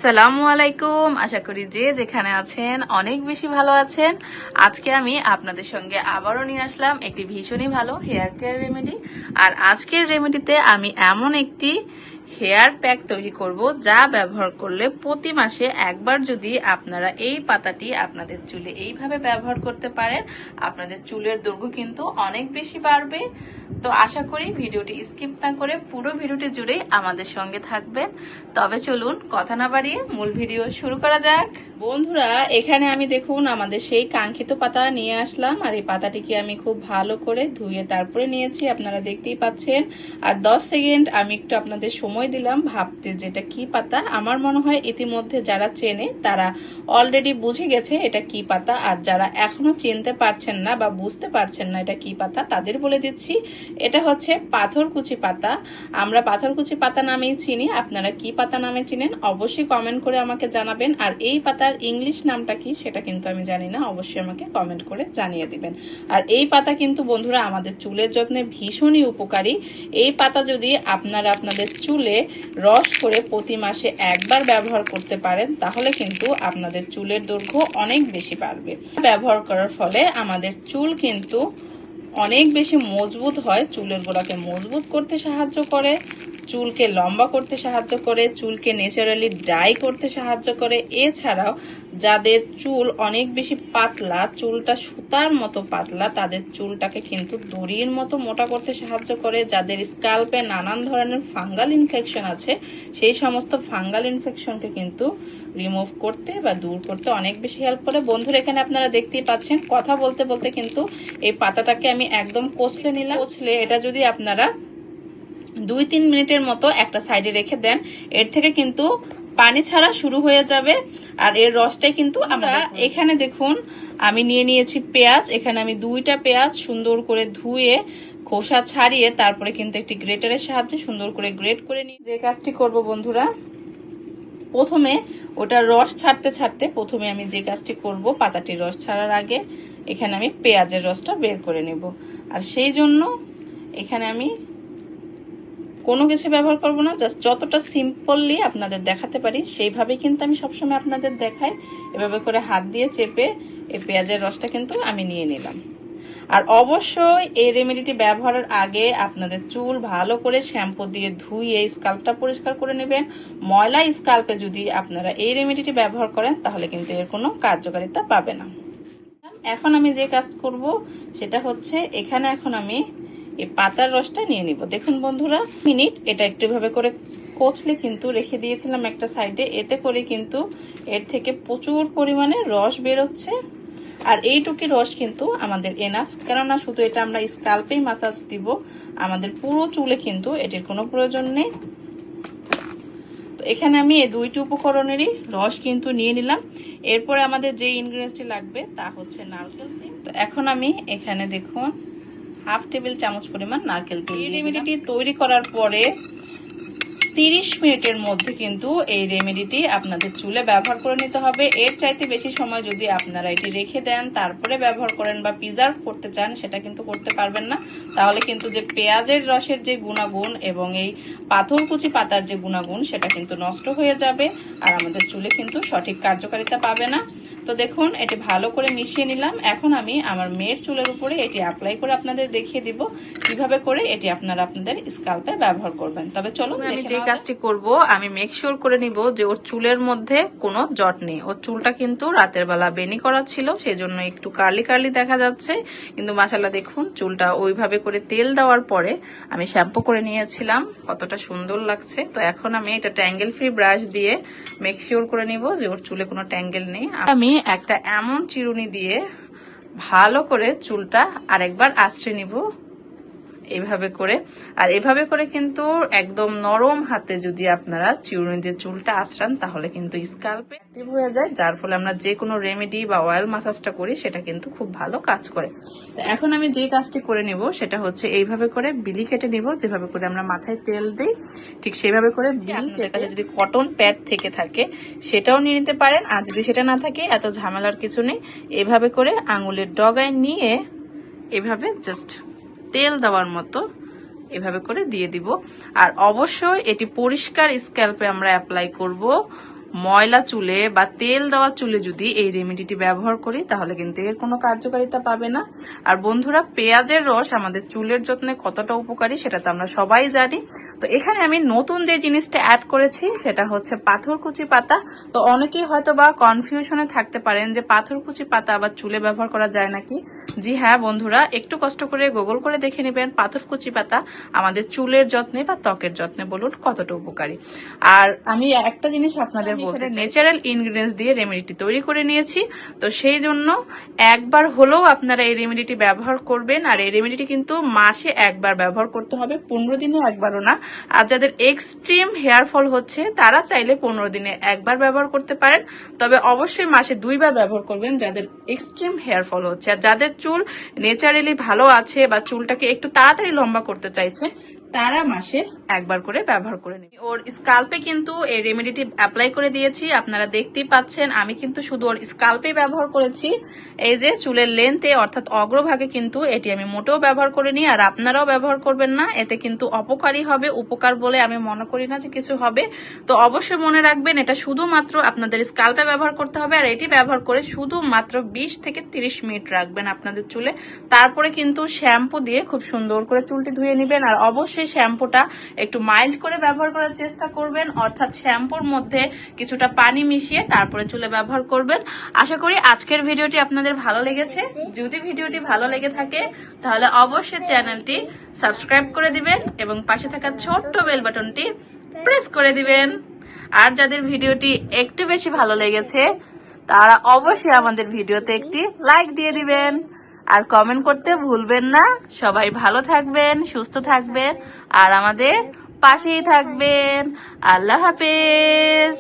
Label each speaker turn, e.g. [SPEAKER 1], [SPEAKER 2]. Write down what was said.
[SPEAKER 1] আসসালামু আলাইকুম। আশা করি যে যেখানে আছেন অনেক বেশি ভালো আছেন। আজকে আমি আপনাদের সঙ্গে আবারও নিয়ে আসলাম একটি ভীষণই ভালো হেয়ার কেয়ার রেমেডি। আর আজকের রেমেডিতে আমি এমন একটি হেয়ার প্যাক তৈরি করব যা ব্যবহার করলে প্রতি মাসে একবার যদি আপনারা এই পাতাটি আপনাদের চুলে এইভাবে ব্যবহার করতে পারেন, আপনাদের চুলের দৈর্ঘ্য কিন্তু অনেক বেশি বাড়বে। তো আশা করি ভিডিওটি স্কিপ না করে পুরো ভিডিওটি জুড়ে আমাদের সঙ্গে থাকবেন। তবে চলুন কথা না বাড়িয়ে মূল ভিডিও শুরু করা যাক। বন্ধুরা, এখানে আমি দেখুন আমাদের সেই কাঙ্ক্ষিত পাতা নিয়ে আসলাম। আর এই পাতাটিকে আমি খুব ভালো করে ধুয়ে তারপরে নিয়েছি, আপনারা দেখতেই পাচ্ছেন। আর 10 সেকেন্ড আমি একটু আপনাদের সময় দিলাম ভাবতে যেটা কি পাতা। আমার মনে হয় ইতিমধ্যে যারা চেনে তারা অলরেডি বুঝে গেছে এটা কি পাতা। আর যারা এখনো চিনতে পারছেন না বা বুঝতে পারছেন না এটা কি পাতা, তাদের বলে দিচ্ছি এটা হচ্ছে পাথরকুচি পাতা। আমরা পাথরকুচি পাতা নামেই চিনি, আপনারা কি পাতা নামে চিনেন অবশ্যই কমেন্ট করে আমাকে জানাবেন। আর এই পাতার ইংলিশ নামটা কি সেটা কিন্তু আমি জানি না, অবশ্যই আমাকে কমেন্ট করে জানিয়ে দিবেন। আর এই পাতা কিন্তু বন্ধুরা আমাদের চুলের যত্নে ভীষণই উপকারী। এই পাতা যদি আপনারা আপনাদের চুলে রস করে প্রতি মাসে একবার ব্যবহার করতে পারেন, তাহলে কিন্তু আপনাদের চুলের দৈর্ঘ্য অনেক বেশি বাড়বে। ব্যবহার করার ফলে আমাদের চুল কিন্তু অনেক বেশি মজবুত হয়, চুলের গোড়াকে মজবুত করতে সাহায্য করে, চুলকে লম্বা করতে সাহায্য করে, চুলকে ন্যাচারালি ডাই করতে সাহায্য করে। এছাড়াও যাদের চুল অনেক বেশি পাতলা, চুলটা সুতার মতো পাতলা, তাদের চুলটাকে কিন্তু দড়ির মতো মোটা করতে সাহায্য করে। যাদের স্ক্যাল্পে নানান ধরনের ফাঙ্গাল ইনফেকশন আছে, সেই সমস্ত ফাঙ্গাল ইনফেকশনকে কিন্তু রিমুভ করতে বা দূর করতে অনেক বেশি হেল্প করে। বন্ধুরা, এখানে আপনারা দেখতেই পাচ্ছেন কথা বলতে বলতে কিন্তু এই পাতাটাকে আমি একদম কষলে নিলাম। কষলে এটা যদি আপনারা 2-3 মিনিটের মতো একটা সাইডে রেখে দেন, এর থেকে কিন্তু পানি ছাড়া শুরু হয়ে যাবে। আর এর রসটাই কিন্তু আমরা এখানে দেখুন আমি নিয়ে নিয়েছি পেঁয়াজ। এখানে আমি 2টা পেঁয়াজ সুন্দর করে ধুয়ে খোসা ছাড়িয়ে তারপরে কিন্তু একটি গ্রেটারের সাহায্যে সুন্দর করে গ্রেট করে নিই। যে কাজটি করব বন্ধুরা, প্রথমে ওটার রস ছাড়তে ছাড়তে প্রথমে আমি যে কাজটি করব, পাতাটির রস ছাড়ার আগে এখানে আমি পেঁয়াজের রসটা বের করে নেব। আর সেই জন্য এখানে আমি কোনো কিছু ব্যবহার করব না, জাস্ট যতটা সিম্পললি আপনাদের দেখাতে পারি সেইভাবেই কিন্তু আমি সবসময় আপনাদের দেখাই। এভাবে করে হাত দিয়ে চেপে এই পেঁয়াজের রসটা কিন্তু আমি নিয়ে নিলাম। আর অবশ্যই এই রেমেডিটি ব্যবহারের আগে আপনাদের চুল ভালো করে শ্যাম্পু দিয়ে ধুয়ে স্কাল্পটা পরিষ্কার করে নেবেন। ময়লা স্কাল্পে যদি আপনারা এই রেমেডিটি ব্যবহার করেন তাহলে কিন্তু এর কোনো কার্যকারিতা পাবে না। এখন আমি যে কাজ করব সেটা হচ্ছে, এখানে এখন আমি এই পাতার রসটা নিয়ে নিব। দেখুন বন্ধুরা, মিনিট এটা একটু ভাবে করে কচলে কিন্তু রেখে দিয়েছিলাম একটা সাইডে, এতে করে কিন্তু এর থেকে প্রচুর পরিমাণে রস বেরোচ্ছে। আর এইটুকি রস কিন্তু আমাদের এনাফ, কেননা শুধু এটা আমরা স্কাল্পেই মাসাজ দিব, আমাদের পুরো চুলে কিন্তু এটির কোনো প্রয়োজন নেই। তো এখানে আমি এই 2টি উপকরণেরই রস কিন্তু নিয়ে নিলাম। এরপরে আমাদের যে ইনগ্রেডিয়েন্টসটি লাগবে তা হচ্ছে নারকেল তেল। তো এখন আমি এখানে দেখুন 1/2 টেবিল চামচ পরিমাণ নারকেল তেল। এই রেমেডিটি তৈরি করার পরে 30 মিনিটের মধ্যে কিন্তু এই রেমেডিটি আপনাদের চুলে ব্যবহার করে নিতে হবে। এর চাইতে বেশি সময় যদি আপনারা এটি রেখে দেন তারপরে ব্যবহার করেন বা প্রিজার্ভ করতে চান, সেটা কিন্তু করতে পারবেন না। তাহলে কিন্তু যে পেঁয়াজের রসের যে গুণাগুণ এবং এই পাথরকুচি পাতার যে গুণাগুণ সেটা কিন্তু নষ্ট হয়ে যাবে, আর আমাদের চুলে কিন্তু সঠিক কার্যকারিতা পাবে না। তো দেখুন এটি ভালো করে মিশিয়ে নিলাম। এখন আমি আমার মেয়ের চুলের উপরে এটি অ্যাপ্লাই করে আপনাদের দেখিয়ে দিব কিভাবে করে এটি আপনারা আপনাদের স্কাল্পে ব্যবহার করবেন। তবে চলুন, আমি যে কাজটি করব, আমি মেক শিওর করে নিব যে ওর চুলের মধ্যে কোনো জট নেই। ওর চুলটা কিন্তু রাতের বেলা বেনি করা ছিল, সেই জন্য একটু কার্লি কার্লি দেখা যাচ্ছে, কিন্তু মাশাআল্লাহ দেখুন চুলটা ওইভাবে করে তেল দেওয়ার পরে আমি শ্যাম্পু করে নিয়েছিলাম, কতটা সুন্দর লাগছে। তো এখন আমি এটা ট্যাঙ্গেল ফ্রি ব্রাশ দিয়ে মেক শিওর করে নিব যে ওর চুলে কোনো ট্যাঙ্গেল নেই। আমি একটা এমন চিরুনি দিয়ে ভালো করে চুলটা আরেকবার আঁচড়ে নিব এইভাবে করে। আর এভাবে করে কিন্তু একদম নরম হাতে যদি আপনারা চিরুনি দিয়ে চুলটা আঁচড়ান তাহলে কিন্তু স্কাল্পে অ্যাক্টিভ হয়ে যায়, যার ফলে আমরা যে কোনো রেমেডি বা অয়েল মাসাজটা করি সেটা কিন্তু খুব ভালো কাজ করে। তো এখন আমি যে কাজটি করে নিব সেটা হচ্ছে এইভাবে করে বিলি কেটে নিব, যেভাবে করে আমরা মাথায় তেল দিই ঠিক সেইভাবে করে বিলি কেটে। যদি কটন প্যাড থেকে থাকে সেটাও নিয়ে নিতে পারেন, আর যদি সেটা না থাকে এত ঝামেলার কিছু নেই। এভাবে করে আঙুলের ডগায় নিয়ে এভাবে জাস্ট তেল দেওয়ার মতো এভাবে করে দিয়ে দিব। আর অবশ্যই এটি পরিষ্কার স্ক্যাল্পে আমরা অ্যাপ্লাই করব, ময়লা চুলে বা তেল দেওয়া চুলে যদি এই রেমেডিটি ব্যবহার করি তাহলে কিন্তু এর কোনো কার্যকারিতা পাবে না। আর বন্ধুরা, পেঁয়াজের রস আমাদের চুলের যত্নে কতটা উপকারী সেটা তো আমরা সবাই জানি। তো এখানে আমি নতুন যে জিনিসটা অ্যাড করেছি সেটা হচ্ছে পাথরকুচি পাতা। তো অনেকেই হয়তো বা কনফিউশনে থাকতে পারেন যে পাথরকুচি পাতা আবার চুলে ব্যবহার করা যায় নাকি। জি হ্যাঁ বন্ধুরা, একটু কষ্ট করে গুগল করে দেখে নেবেন পাথরকুচি পাতা আমাদের চুলের যত্নে বা ত্বকের যত্নে বলুন কতটা উপকারী। আর আমি একটা জিনিস আপনাদের বলতে চাই, ন্যাচারাল ইনগ্রিডিয়েন্টস দিয়ে রেমেডিটি তৈরি করে নিয়েছি। তো সেই জন্য একবার হলেও আপনারা এই রেমেডিটি ব্যবহার করবেন। আর এই রেমেডিটি কিন্তু মাসে একবার ব্যবহার করতে হবে, 15 দিনে একবারও না। আর যাদের এক্সট্রিম হেয়ার ফল হচ্ছে তারা চাইলে 15 দিনে একবার ব্যবহার করতে পারেন, তবে অবশ্যই মাসে 2 বার ব্যবহার করবেন যাদের এক্সট্রিম হেয়ার ফল হচ্ছে। আর যাদের চুল নেচারালি ভালো আছে বা চুলটাকে একটু তাড়াতাড়ি লম্বা করতে চাইছে তারা মাসে একবার করে ব্যবহার করে নেবে। ওর স্কাল্পে কিন্তু এই রেমেডিটি অ্যাপ্লাই করে দিয়েছি, আপনারা দেখতেই পাচ্ছেন। আমি কিন্তু শুধু ওর স্কাল্পে ব্যবহার করেছি, এই যে চুলের লেন্থে অর্থাৎ অগ্রভাগে কিন্তু এটি আমি মোটেও ব্যবহার করিনি। আর আপনারাও ব্যবহার করবেন না, এতে কিন্তু অপকারী হবে। উপকার বলে আমি মনে করি না যে কিছু হবে। তো অবশ্যই মনে রাখবেন এটা শুধুমাত্র আপনাদের স্কাল্পে ব্যবহার করতে হবে। আর এটি ব্যবহার করে শুধুমাত্র 20 থেকে 30 মিনিট রাখবেন আপনাদের চুলে। তারপরে কিন্তু শ্যাম্পু দিয়ে খুব সুন্দর করে চুলটি ধুয়ে নেবেন। আর অবশ্যই শ্যাম্পুটা একটু মাইল্ড করে ব্যবহার করার চেষ্টা করবেন, অর্থাৎ শ্যাম্পুর মধ্যে কিছুটা পানি মিশিয়ে তারপরে চুলে ব্যবহার করবেন। আশা করি আজকের ভিডিওটি আপনাদের ভালো লেগেছে। যদি ভিডিওটি ভালো লেগে থাকে তাহলে অবশ্যই চ্যানেলটি সাবস্ক্রাইব করে দিবেন এবং পাশে থাকা ছোট্ট বেল বাটনটি প্রেস করে দিবেন। আর যাদের ভিডিওটি একটু বেশি ভালো লেগেছে তারা অবশ্যই আমাদের ভিডিওতে একটি লাইক দিয়ে দিবেন আর কমেন্ট করতে ভুলবেন না। সবাই ভালো থাকবেন, সুস্থ থাকবেন আর আমাদের পাশেই থাকবেন। আল্লাহ হাফেজ।